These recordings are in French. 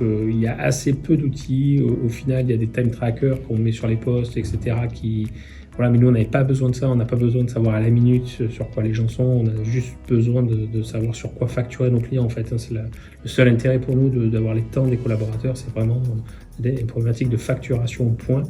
Il y a assez peu d'outils. Au final, il y a des time trackers qu'on met sur les posts, etc. Voilà, mais nous, on n'avait pas besoin de ça. On n'a pas besoin de savoir à la minute sur quoi les gens sont. On a juste besoin de savoir sur quoi facturer nos clients, en fait. C'est le seul intérêt pour nous d'avoir les temps des collaborateurs. C'est vraiment des problématiques de facturation au point.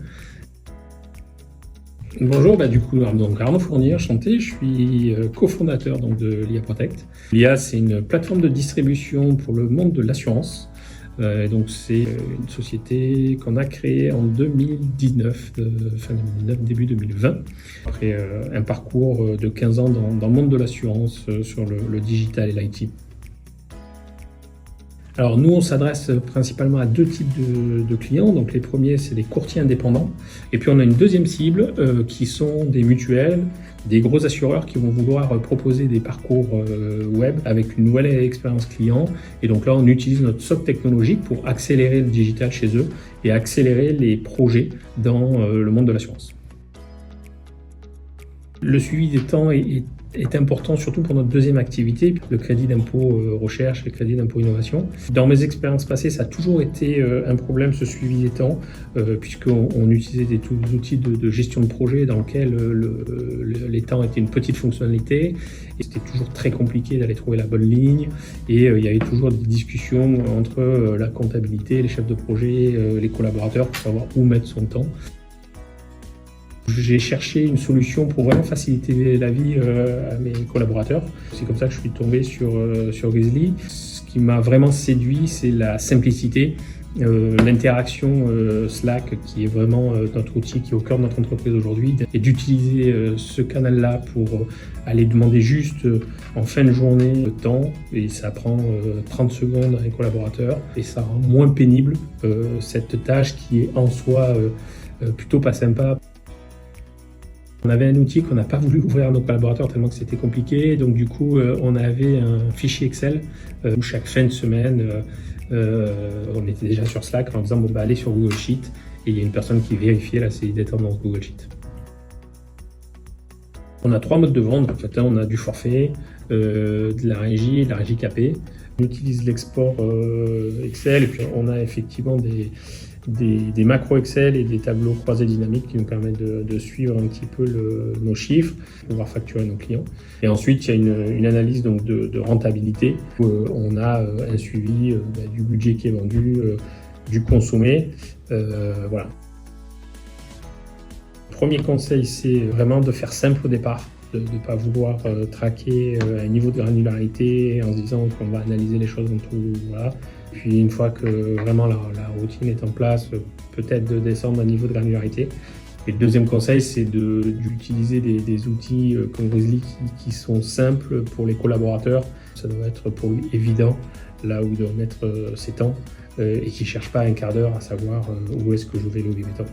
Bonjour, du coup, donc Arnaud Fournier, enchanté, je suis cofondateur de l'IA Protect. L'IA, c'est une plateforme de distribution pour le monde de l'assurance. Donc c'est une société qu'on a créée en 2019, fin 2019, début 2020, après un parcours de 15 ans dans le monde de l'assurance sur le digital et l'IT. Alors nous, on s'adresse principalement à deux types de clients. Donc les premiers, c'est des courtiers indépendants. Et puis on a une deuxième cible qui sont des mutuelles, des gros assureurs qui vont vouloir proposer des parcours web avec une nouvelle expérience client. Et donc là, on utilise notre socle technologique pour accélérer le digital chez eux et accélérer les projets dans le monde de l'assurance. Le suivi des temps est important, surtout pour notre deuxième activité, le crédit d'impôt recherche et le crédit d'impôt innovation. Dans mes expériences passées, ça a toujours été un problème, ce suivi des temps, puisqu'on utilisait des outils de gestion de projet dans lesquels les temps étaient une petite fonctionnalité. Et c'était toujours très compliqué d'aller trouver la bonne ligne. Et il y avait toujours des discussions entre la comptabilité, les chefs de projet, les collaborateurs pour savoir où mettre son temps. J'ai cherché une solution pour vraiment faciliter la vie à mes collaborateurs. C'est comme ça que je suis tombé sur Grizzly. Ce qui m'a vraiment séduit, c'est la simplicité, l'interaction Slack, qui est vraiment notre outil qui est au cœur de notre entreprise aujourd'hui, et d'utiliser ce canal-là pour aller demander juste en fin de journée le temps, et ça prend 30 secondes à un collaborateur, et ça rend moins pénible cette tâche qui est en soi plutôt pas sympa. On avait un outil qu'on n'a pas voulu ouvrir à nos collaborateurs tellement que c'était compliqué. Donc du coup, on avait un fichier Excel où chaque fin de semaine, on était déjà sur Slack en disant allez sur Google Sheet, et il y a une personne qui vérifiait la CI dans Google Sheet. On a 3 modes de vente. En fait, on a du forfait, de la régie KP. On utilise l'export Excel, et puis on a effectivement des macros Excel et des tableaux croisés dynamiques qui nous permettent de suivre un petit peu nos chiffres, pouvoir facturer nos clients. Et ensuite, il y a une analyse donc de rentabilité où on a un suivi du budget qui est vendu, du consommé. Voilà. Le premier conseil, c'est vraiment de faire simple au départ, de ne pas vouloir traquer à un niveau de granularité en se disant qu'on va analyser les choses dans tout. Voilà. Puis une fois que vraiment la routine est en place, peut-être de descendre à un niveau de granularité. Et le deuxième conseil, c'est d'utiliser des outils comme Grizzly qui sont simples pour les collaborateurs. Ça doit être pour lui évident là où il doit mettre ses temps et qui ne cherche pas un quart d'heure à savoir où est-ce que je vais loguer mes temps.